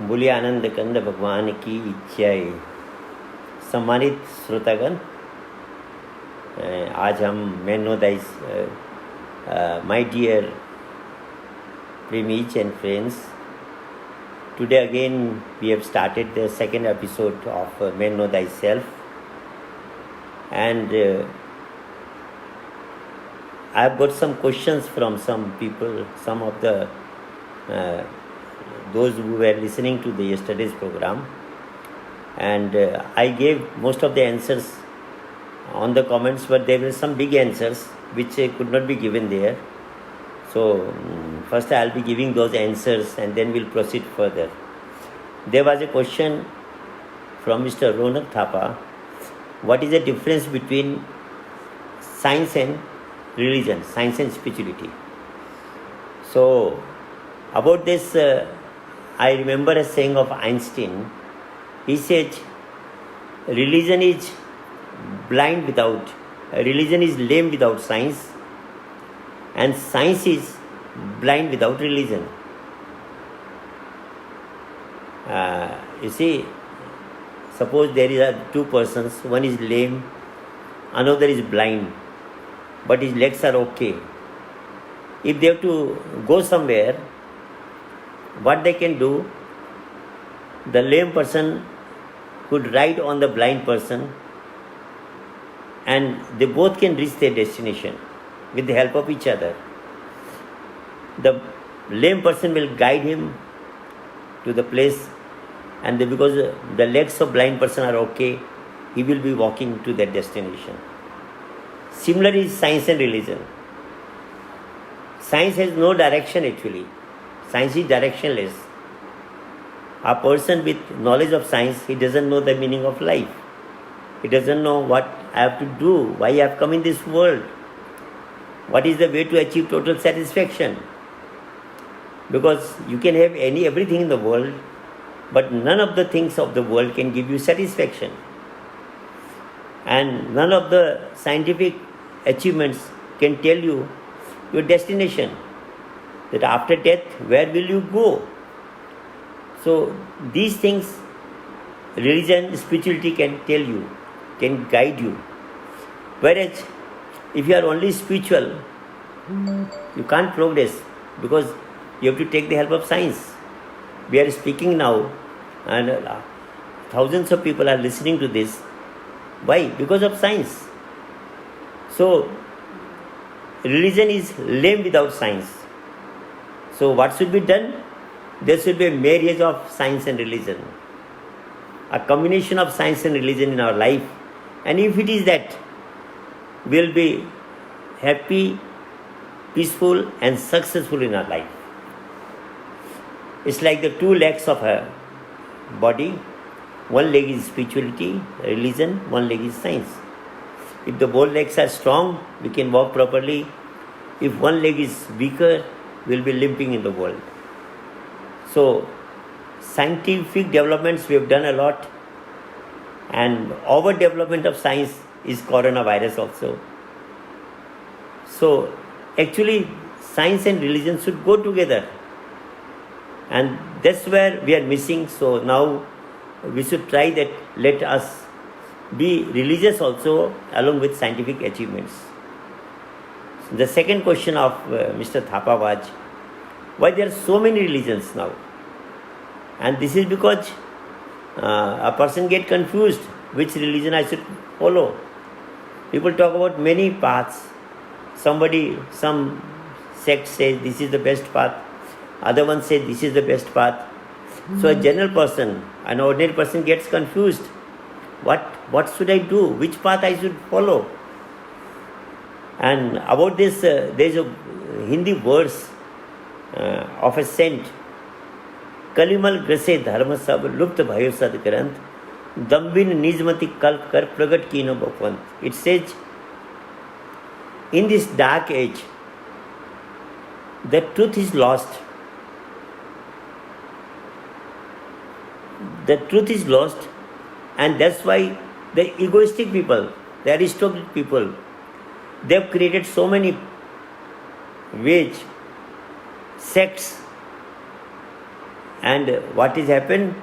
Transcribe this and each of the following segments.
बोलिए आनंद कंद भगवान की जय। सम्मानित श्रोतागण, आज हम मैं नो दाइस my dear premies and friends, today again we have started the second episode of Men Know Thyself, and I have got some questions from some people, some of the those who were listening to the yesterday's program, and I gave most of the answers on the comments, but there were some big answers which could not be given there. So first I'll be giving those answers and then we'll proceed further. There was a question from Mr. Ronak Thapa. What is the difference between science and religion, science and spirituality? So about this, I remember a saying of Einstein. He said, religion is blind without, religion is lame without science, and science is blind without religion. You see, suppose there is two persons, one is lame, another is blind, but his legs are okay. If they have to go somewhere, what they can do, the lame person could ride on the blind person and they both can reach their destination with the help of each other. The lame person will guide him to the place, and because the legs of blind person are okay, he will be walking to that destination. Similar is science and religion. Science has no direction actually. Science is directionless. A person with knowledge of science, he doesn't know the meaning of life. He doesn't know what I have to do, why I have come in this world. What is the way to achieve total satisfaction? Because you can have everything in the world, but none of the things of the world can give you satisfaction. And none of the scientific achievements can tell you your destination. That after death, where will you go? So these things, religion, spirituality can tell you, can guide you. Whereas if you are only spiritual, you can't progress because you have to take the help of science. We are speaking now and thousands of people are listening to this. Why? Because of science. So, religion is lame without science. So, what should be done? There should be a marriage of science and religion. A combination of science and religion in our life. And if it is that, we'll be happy, peaceful and successful in our life. It's like the two legs of a body. One leg is spirituality, religion, one leg is science. If the both legs are strong, we can walk properly. If one leg is weaker, we'll be limping in the world. So, scientific developments we have done a lot, and overdevelopment of science is coronavirus also. So, actually, science and religion should go together. And that's where we are missing. So now we should try that. Let us be religious also along with scientific achievements. The second question of Mr. Thapa was, why there are so many religions now? And this is because a person get confused which religion I should follow. People talk about many paths. Some sect says this is the best path. Other one says this is the best path. So a general person, an ordinary person gets confused. What should I do? Which path I should follow? And about this, there is a Hindi verse of a saint. Kalimal grase dharma sab lupt bhayo sad granth dambin nijmati kalp kar pragat kino bhagwant. It says, in this dark age, the truth is lost. The truth is lost, and that's why the egoistic people, the aristocratic people, they have created so many ways, sects, And what has happened?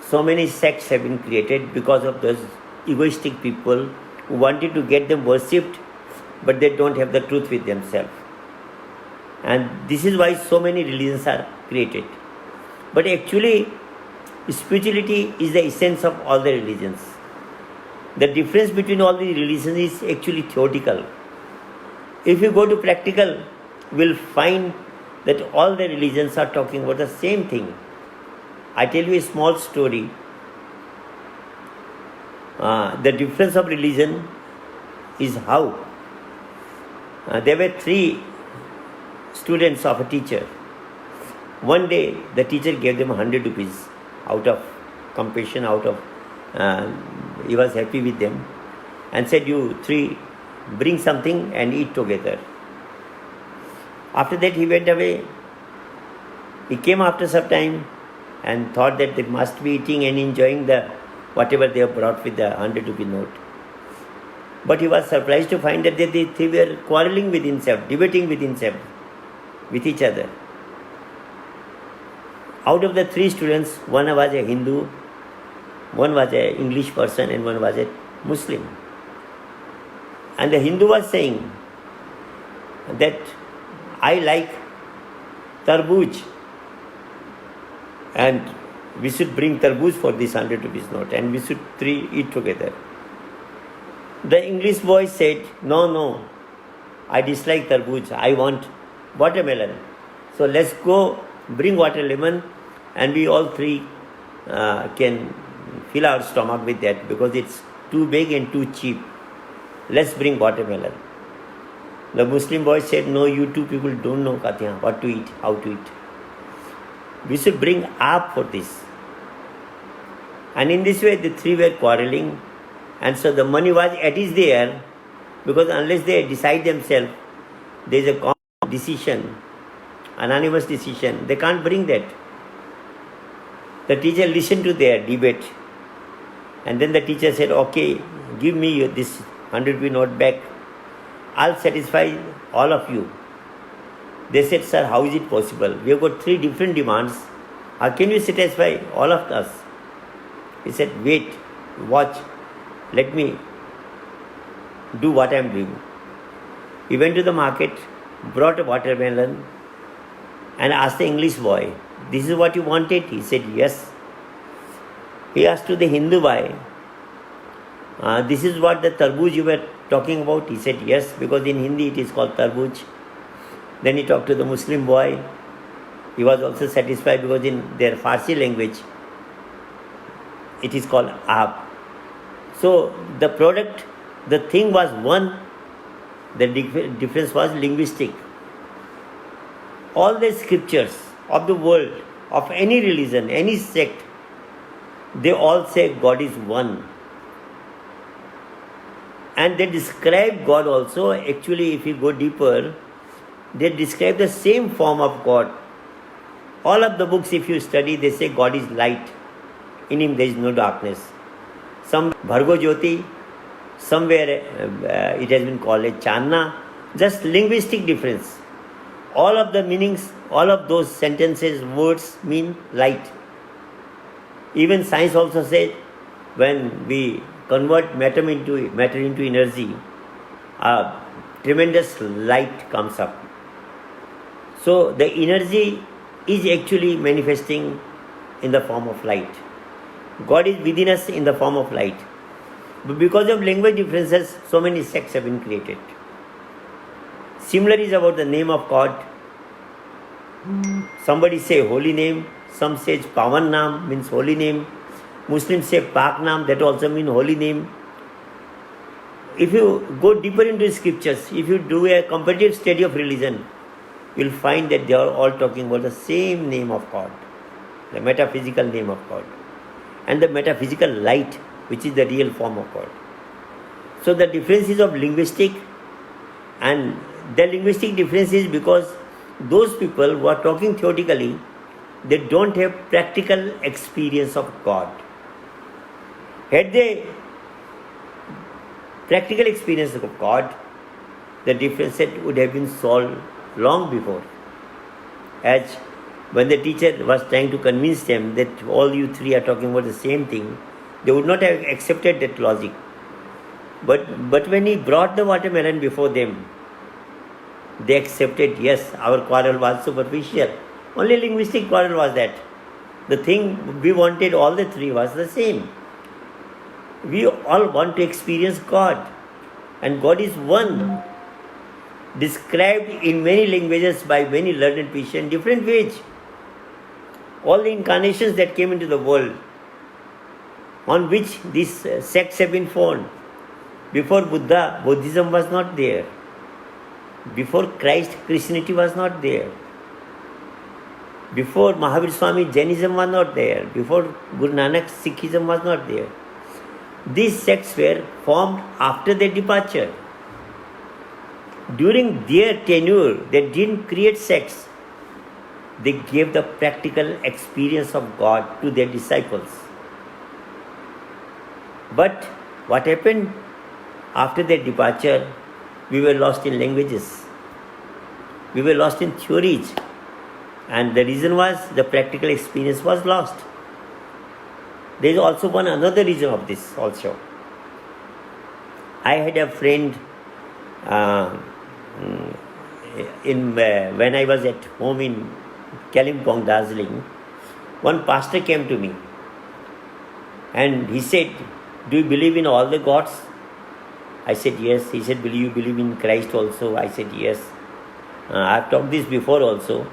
So many sects have been created because of those egoistic people who wanted to get them worshipped, but they don't have the truth with themselves. And this is why so many religions are created. But actually, spirituality is the essence of all the religions. The difference between all the religions is actually theoretical. If you go to practical, you will find that all the religions are talking about the same thing. I tell you a small story. The difference of religion is how there were 3 students of a teacher. One day the teacher gave them 100 rupees out of compassion, he was happy with them, and said, "You 3 bring something and eat together." After that he went away. He came after some time and thought that they must be eating and enjoying the whatever they have brought with the 100 rupee note. But he was surprised to find that they were quarreling with himself, debating with himself, with each other. Out of the 3 students, one was a Hindu, one was an English person, and one was a Muslim. And the Hindu was saying that I like tarbooj, and we should bring tarbooj for this 100 rupees note, and we should 3 eat together. The English boy said, No, I dislike tarbooj, I want watermelon. So let's go bring watermelon, and we all 3 can fill our stomach with that, because it's too big and too cheap. Let's bring watermelon. The Muslim boy said, No, you 2 people don't know what to eat, how to eat. We should bring aap for this. And in this way, the 3 were quarreling. And so the money was at is there, because unless they decide themselves, there is a common decision, anonymous decision, they can't bring that. The teacher listened to their debate, and then the teacher said, "Okay, give me this 100 rupee note back. I'll satisfy all of you." They said, "Sir, how is it possible? We have got 3 different demands. How can you satisfy all of us?" He said, "Wait, watch, let me do what I am doing." He went to the market, brought a watermelon, and asked the English boy, "This is what you wanted?" He said, "Yes." He asked to the Hindu boy, "This is what the tarbooj you were talking about?" He said, "Yes," because in Hindi it is called tarbooj. Then he talked to the Muslim boy. He was also satisfied, because in their Farsi language it is called aap. So the product, the thing was one, the difference was linguistic. All the scriptures of the world, of any religion, any sect, they all say God is one. And they describe God also. Actually, if you go deeper, they describe the same form of God. All of the books, if you study, they say God is light. In Him there is no darkness. Some Bhargo Jyoti, somewhere it has been called a Channa. Just linguistic difference. All of the meanings, all of those sentences, words mean light. Even science also says, when we convert matter into energy, a tremendous light comes up. So the energy is actually manifesting in the form of light. God is within us in the form of light. But because of language differences, so many sects have been created. Similar is about the name of God. Somebody say holy name, some says Pawan Naam, means holy name. Muslims say Pak Naam, that also means holy name. If you go deeper into scriptures, if you do a comparative study of religion, you will find that they are all talking about the same name of God, the metaphysical name of God, and the metaphysical light, which is the real form of God. So the difference is of linguistic, and the linguistic difference is because those people who are talking theoretically, they don't have practical experience of God. Had they practical experience of God, the difference would have been solved long before. As when the teacher was trying to convince them that all you three are talking about the same thing, they would not have accepted that logic. But when he brought the watermelon before them, they accepted, yes, our quarrel was superficial. Only linguistic quarrel was that. The thing we wanted all the three was the same. We all want to experience God. And God is one, described in many languages by many learned people in different ways. All the incarnations that came into the world, on which these sects have been formed. Before Buddha, Buddhism was not there. Before Christ, Christianity was not there. Before Mahavir Swami, Jainism was not there. Before Guru Nanak, Sikhism was not there. These sects were formed after their departure. During their tenure, they didn't create sects. They gave the practical experience of God to their disciples. But what happened after their departure? We were lost in languages. We were lost in theories. And the reason was the practical experience was lost. There is also another reason of this also. I had a friend when I was at home in Kalimpong, Darjeeling. One pastor came to me and he said, "Do you believe in all the gods?" I said, "Yes." He said, "Will you believe in Christ also?" I said, "Yes." I've talked this before also.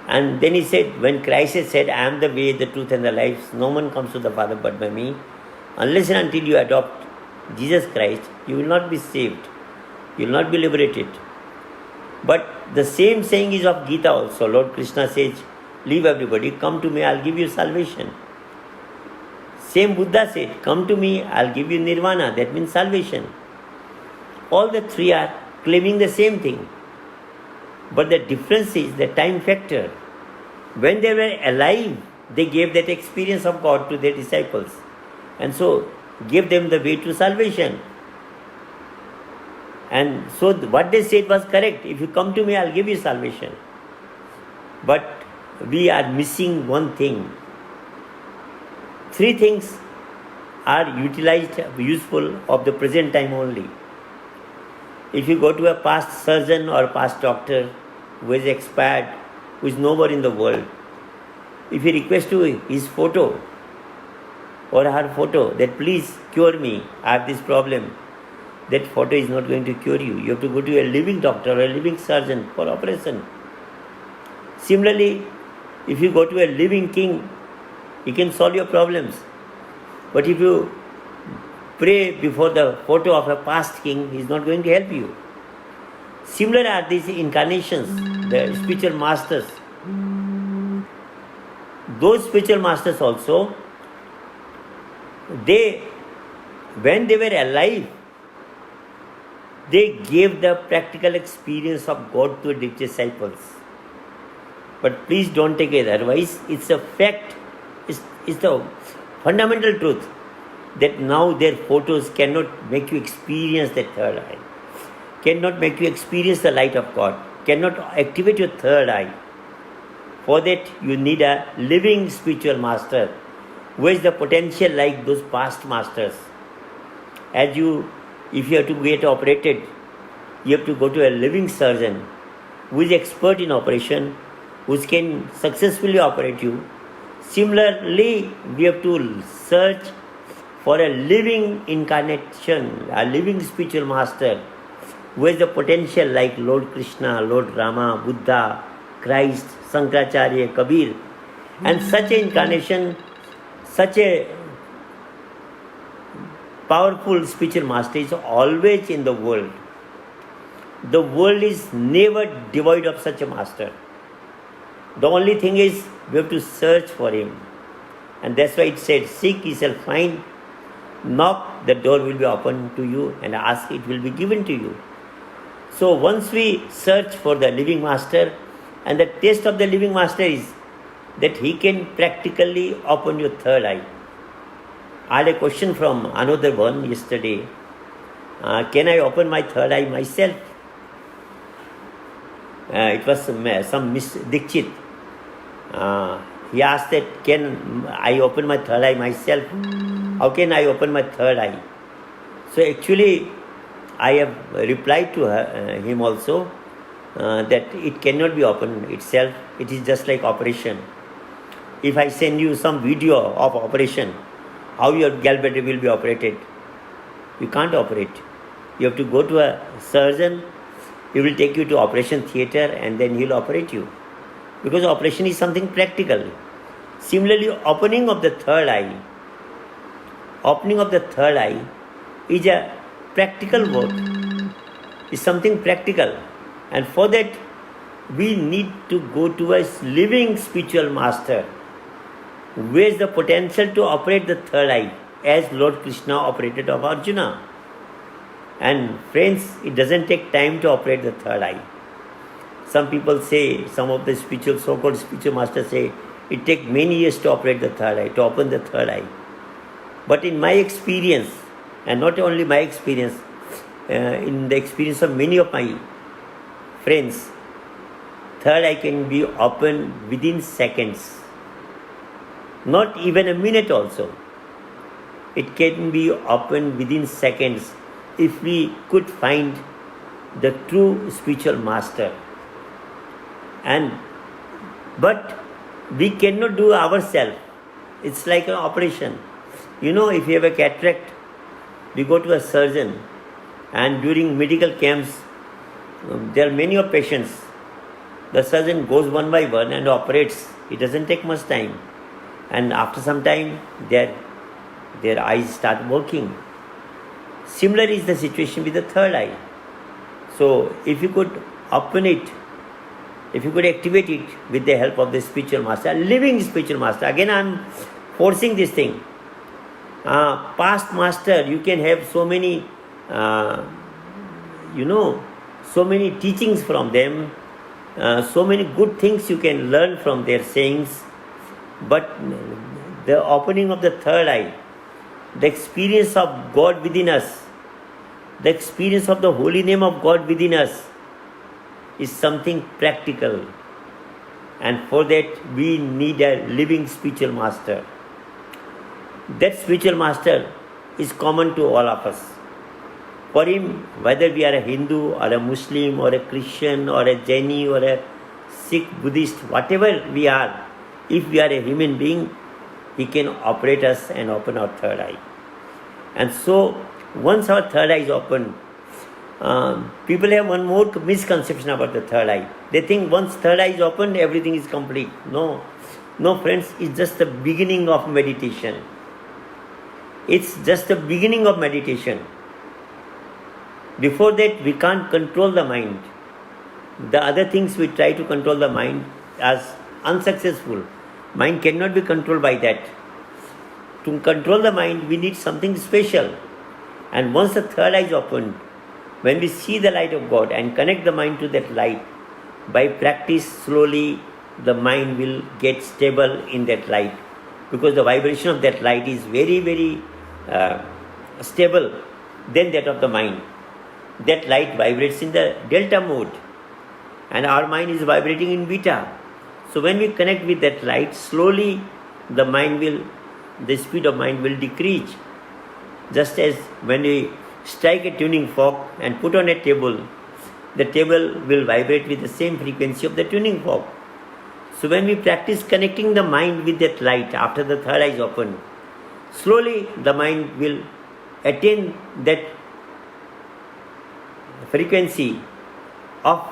And then he said, when Christ has said, "I am the way, the truth and the life, no one comes to the Father but by me," unless and until you adopt Jesus Christ, you will not be saved. You will not be liberated. But the same saying is of Gita also. Lord Krishna says, "Leave everybody, come to me, I'll give you salvation." Same Buddha said, "Come to me, I'll give you nirvana," that means salvation. All the three are claiming the same thing. But the difference is the time factor. When they were alive, they gave that experience of God to their disciples. And so gave them the way to salvation. And so what they said was correct. If you come to me, I'll give you salvation. But we are missing one thing. Three things are utilized, useful of the present time only. If you go to a past surgeon or past doctor who is expired, who is no more in the world, if you request to his photo or her photo that please cure me, I have this problem, that photo is not going to cure you. You have to go to a living doctor or a living surgeon for operation. Similarly, if you go to a living king, he can solve your problems. But if you pray before the photo of a past king, he is not going to help you. Similar are these incarnations, the spiritual masters. Those spiritual masters also, when they were alive, they gave the practical experience of God to their disciples. But please don't take it otherwise. It's a fact, it's the fundamental truth that now their photos cannot make you experience the third eye, cannot make you experience the light of God, cannot activate your third eye. For that you need a living spiritual master who has the potential like those past masters. If you have to get operated, you have to go to a living surgeon who is expert in operation, who can successfully operate you. Similarly, we have to search for a living incarnation, a living spiritual master who has the potential like Lord Krishna, Lord Rama, Buddha, Christ, Sankaracharya, Kabir. And such an incarnation, such a powerful spiritual master is always in the world. The world is never devoid of such a master. The only thing is we have to search for him. And that's why it said, "Seek, ye shall find. Knock, the door will be opened to you, and ask, it will be given to you." So once we search for the living master, and the taste of the living master is that he can practically open your third eye. I had a question from another one yesterday. Can I open my third eye myself? it was some Miss Dikshit. He asked that, can I open my third eye myself? How can I open my third eye? So actually, I have replied to him also that it cannot be opened itself. It is just like operation. If I send you some video of operation, how your gallbladder will be operated, you can't operate. You have to go to a surgeon. He will take you to operation theatre and then he will operate you. Because operation is something practical. Similarly, opening of the third eye is a practical work. It's something practical. And for that, we need to go to a living spiritual master who has the potential to operate the third eye as Lord Krishna operated of Arjuna. And friends, it doesn't take time to operate the third eye. Some people say, some of the so-called spiritual masters say, it takes many years to operate the third eye, to open the third eye. But in my experience, and not only my experience, in the experience of many of my friends, third eye can be opened within seconds. Not even a minute also. It can be opened within seconds if we could find the true spiritual master. But we cannot do ourselves. It's like an operation. You know, if you have a cataract, we go to a surgeon, and during medical camps, there are many of patients. The surgeon goes one by one and operates. It doesn't take much time. And after some time, their eyes start working. Similar is the situation with the third eye. So if you could open it, if you could activate it with the help of the spiritual master, a living spiritual master. Again, I am forcing this thing. Past master, you can have so many, so many teachings from them, so many good things you can learn from their sayings. But the opening of the third eye, the experience of God within us, the experience of the holy name of God within us is something practical. And for that, we need a living spiritual master. That spiritual master is common to all of us. For him, whether we are a Hindu or a Muslim or a Christian or a Jaini or a Sikh, Buddhist, whatever we are, if we are a human being, he can operate us and open our third eye. And so, once our third eye is opened, people have one more misconception about the third eye. They think once third eye is opened, everything is complete. No, friends, it's just the beginning of meditation. It's just the beginning of meditation. Before that, we can't control the mind. The other things we try to control the mind as unsuccessful. Mind cannot be controlled by that. To control the mind, we need something special. And once the third eye is opened, when we see the light of God and connect the mind to that light, by practice, slowly the mind will get stable in that light. Because the vibration of that light is very, very stable than that of the mind. That light vibrates in the delta mode, and our mind is vibrating in beta. So when we connect with that light, slowly the speed of mind will decrease. Just as when we strike a tuning fork and put on a table, the table will vibrate with the same frequency of the tuning fork. So when we practice connecting the mind with that light after the third eye is open, slowly the mind will attain that frequency of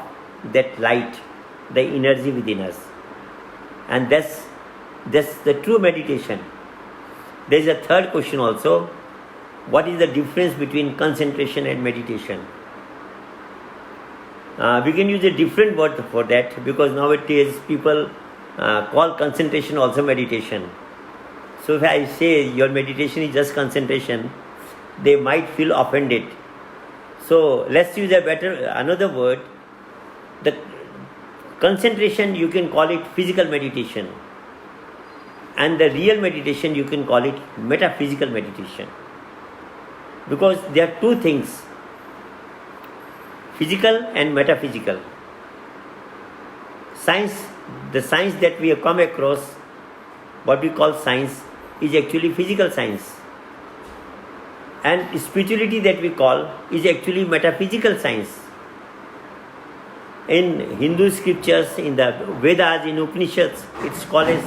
that light, the energy within us. And that's the true meditation. There is a third question also. What is the difference between concentration and meditation? We can use a different word for that, because nowadays people call concentration also meditation. So if I say your meditation is just concentration, they might feel offended. So let's use another word. The concentration, you can call it physical meditation, and the real meditation, you can call it metaphysical meditation. Because there are two things, physical and metaphysical. Science, the science that we have come across, what we call science, is actually physical science. And spirituality that we call is actually metaphysical science. In Hindu scriptures, in the Vedas, in Upanishads, it's called as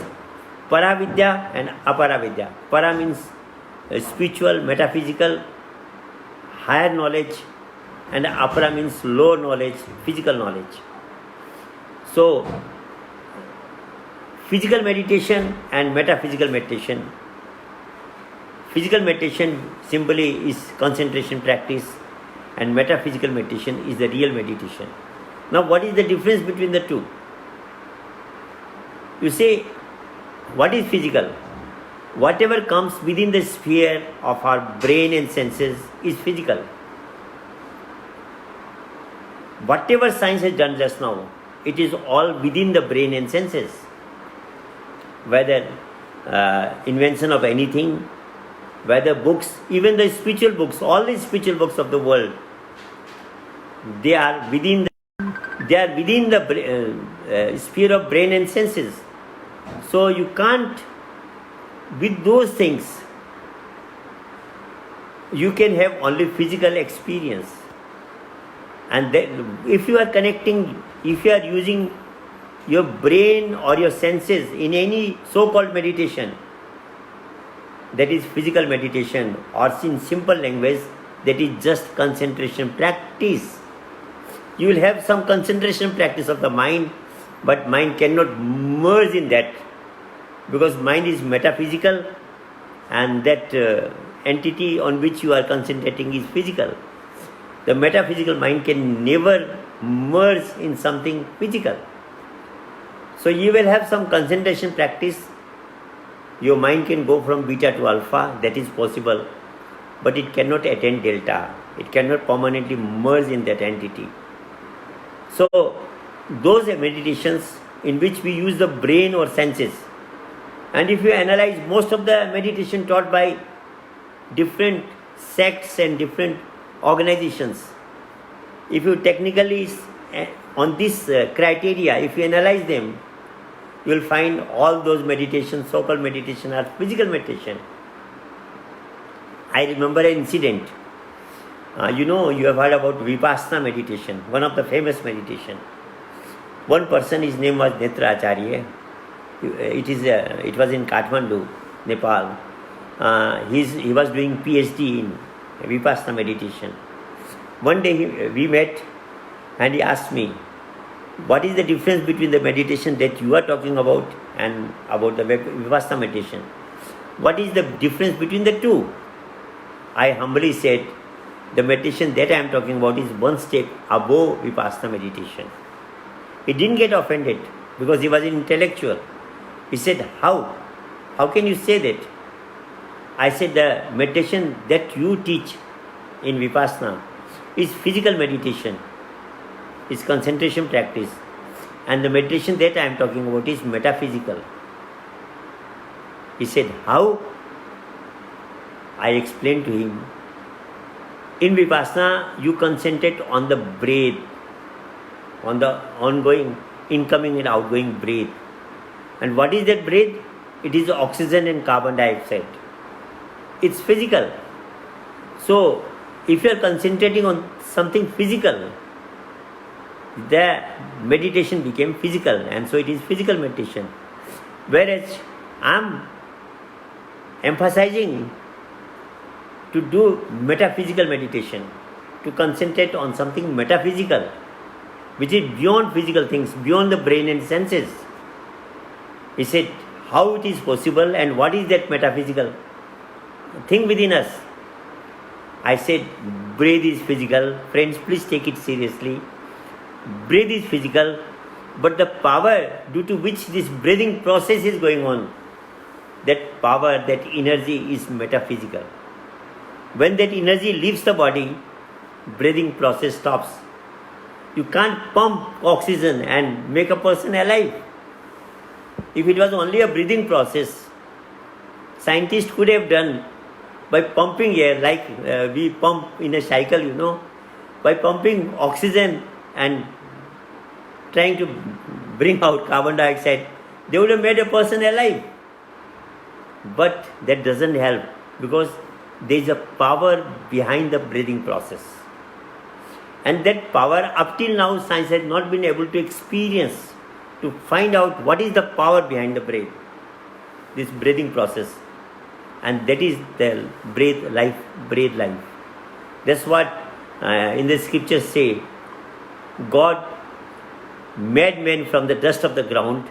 Paravidya and Aparavidya. Para means spiritual, metaphysical, higher knowledge, and Apara means lower knowledge, physical knowledge. So, physical meditation and metaphysical meditation. Physical meditation simply is concentration practice, and metaphysical meditation is the real meditation. Now, what is the difference between the two? You say, what is physical? Whatever comes within the sphere of our brain and senses is physical. Whatever science has done just now, it is all within the brain and senses. Whether invention of anything, whether books, even the spiritual books, all the spiritual books of the world, they are within the sphere of brain and senses. So you can't, with those things, you can have only physical experience. And then if you are connecting, if you are using your brain or your senses in any so-called meditation, that is physical meditation, or in simple language, that is just concentration practice. You will have some concentration practice of the mind, but mind cannot merge in that, because mind is metaphysical and that entity on which you are concentrating is physical. The metaphysical mind can never merge in something physical. So you will have some concentration practice. Your mind can go from beta to alpha, that is possible, but it cannot attain delta. It cannot permanently merge in that entity. So those are meditations in which we use the brain or senses. And if you analyze most of the meditation taught by different sects and different organizations, if you technically on this criteria, if you analyze them, you will find all those meditations, so-called meditation, are physical meditation. I remember an incident. You have heard about Vipassana meditation, one of the famous meditation. One person, his name was Netra Acharya. It was in Kathmandu, Nepal. He was doing PhD in Vipassana meditation. One day we met and he asked me, what is the difference between the meditation that you are talking about and about the Vipassana meditation? What is the difference between the two? I humbly said, the meditation that I am talking about is one step above Vipassana meditation. He didn't get offended because he was an intellectual. He said, how? How can you say that? I said, the meditation that you teach in Vipassana is physical meditation, is concentration practice. And the meditation that I am talking about is metaphysical. He said, how? I explained to him, in Vipassana, you concentrate on the breath, on the ongoing, incoming and outgoing breath. And what is that breath? It is oxygen and carbon dioxide. It's physical. So, if you are concentrating on something physical, the meditation became physical, and so it is physical meditation. Whereas I am emphasizing to do metaphysical meditation, to concentrate on something metaphysical, which is beyond physical things, beyond the brain and senses. He said, how it is possible and what is that metaphysical thing within us? I said, breath is physical. Friends, please take it seriously. Breath is physical, but the power due to which this breathing process is going on, that power, that energy is metaphysical. When that energy leaves the body, breathing process stops. You can't pump oxygen and make a person alive. If it was only a breathing process, scientists could have done by pumping air, like we pump in a cycle, by pumping oxygen and trying to bring out carbon dioxide, they would have made a person alive. But that doesn't help, because there is a power behind the breathing process. And that power, up till now, science has not been able to experience, to find out what is the power behind the breath, this breathing process. And that is the breathe life. That's what in the scriptures say, God made man from the dust of the ground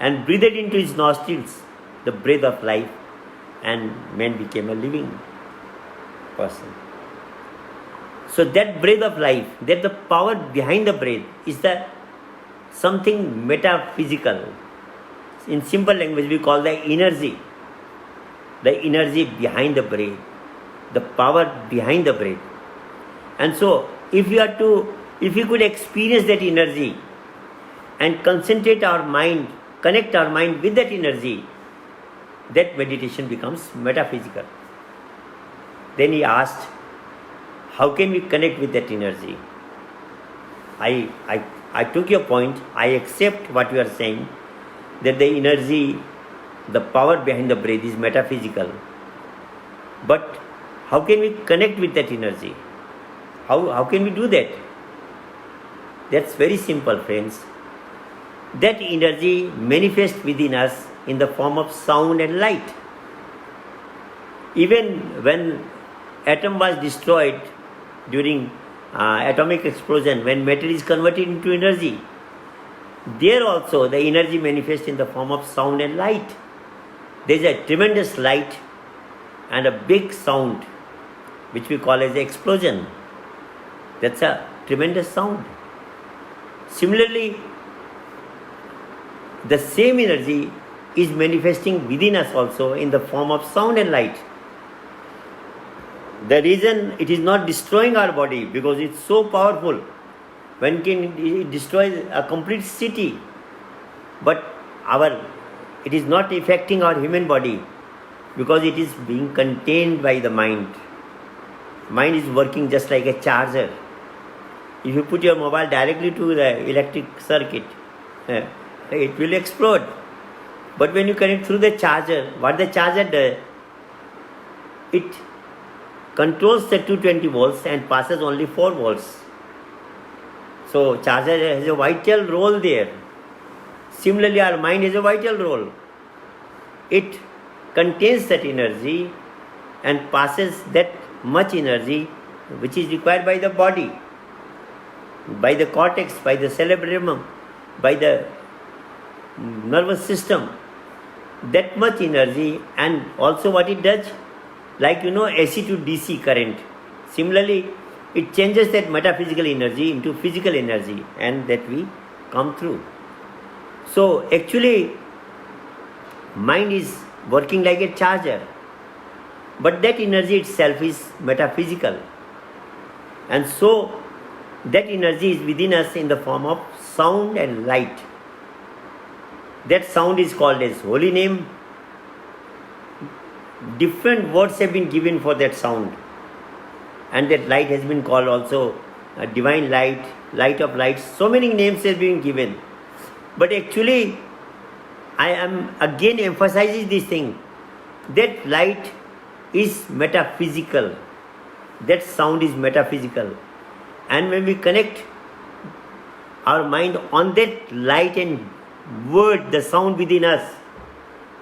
and breathed into his nostrils the breath of life, and man became a living person. So that breath of life, that the power behind the breath is the something metaphysical. In simple language we call the energy behind the breath, the power behind the breath. And so if we could experience that energy and concentrate our mind, connect our mind with that energy, that meditation becomes metaphysical. Then he asked, how can we connect with that energy? I took your point. I accept what you are saying, that the energy, the power behind the breath is metaphysical. But how can we connect with that energy? How can we do that? That's very simple, friends. That energy manifests within us in the form of sound and light. Even when atom was destroyed during atomic explosion, when matter is converted into energy, there also the energy manifests in the form of sound and light. There is a tremendous light and a big sound, which we call as explosion. That's a tremendous sound. Similarly, the same energy is manifesting within us also in the form of sound and light. The reason it is not destroying our body, because it's so powerful. When it destroys a complete city, but it is not affecting our human body, because it is being contained by the mind. Mind is working just like a charger. If you put your mobile directly to the electric circuit, it will explode. But when you connect through the charger, what the charger does, it controls the 220 volts and passes only 4 volts. So charger has a vital role there. Similarly, our mind has a vital role. It contains that energy and passes that much energy which is required by the body, by the cortex, by the cerebellum, by the nervous system. That much energy, and also what it does, like AC to DC current. Similarly, it changes that metaphysical energy into physical energy, and that we come through. So actually, mind is working like a charger, but that energy itself is metaphysical. And so that energy is within us in the form of sound and light. That sound is called as holy name. Different words have been given for that sound. And that light has been called also divine light, light of light. So many names have been given. But actually, I am again emphasizing this thing. That light is metaphysical. That sound is metaphysical. And when we connect our mind on that light and word, the sound within us,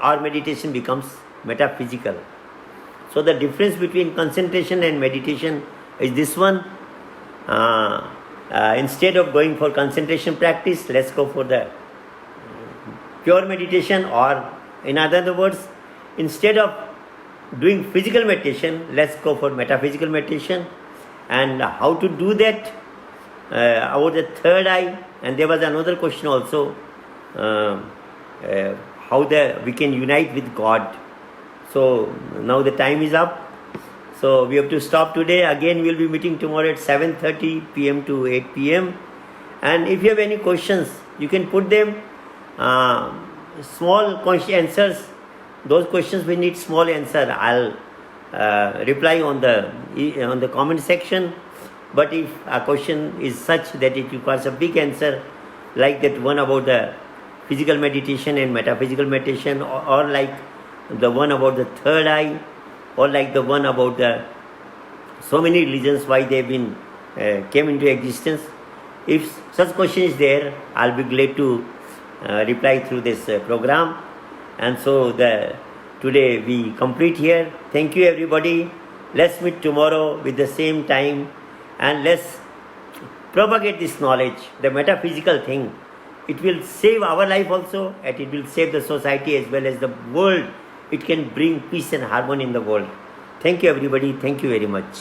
our meditation becomes metaphysical. So the difference between concentration and meditation is this one. Instead of going for concentration practice, let's go for the pure meditation, or in other words, instead of doing physical meditation, let's go for metaphysical meditation. And how to do that? About the third eye, and there was another question also, how we can unite with God. So now the time is up. So we have to stop today. Again, we will be meeting tomorrow at 7:30 p.m. to 8 p.m. And if you have any questions, you can put them. Small answers. Those questions we need small answer. I'll reply on the comment section. But if a question is such that it requires a big answer, like that one about the physical meditation and metaphysical meditation, or like the one about the third eye, or like the one about the so many religions, why they've been came into existence. If such question is there, I'll be glad to reply through this program. And so today we complete here. Thank you everybody. Let's meet tomorrow with the same time, and let's propagate this knowledge, the metaphysical thing. It will save our life also, and it will save the society as well as the world. It can bring peace and harmony in the world. Thank you everybody. Thank you very much.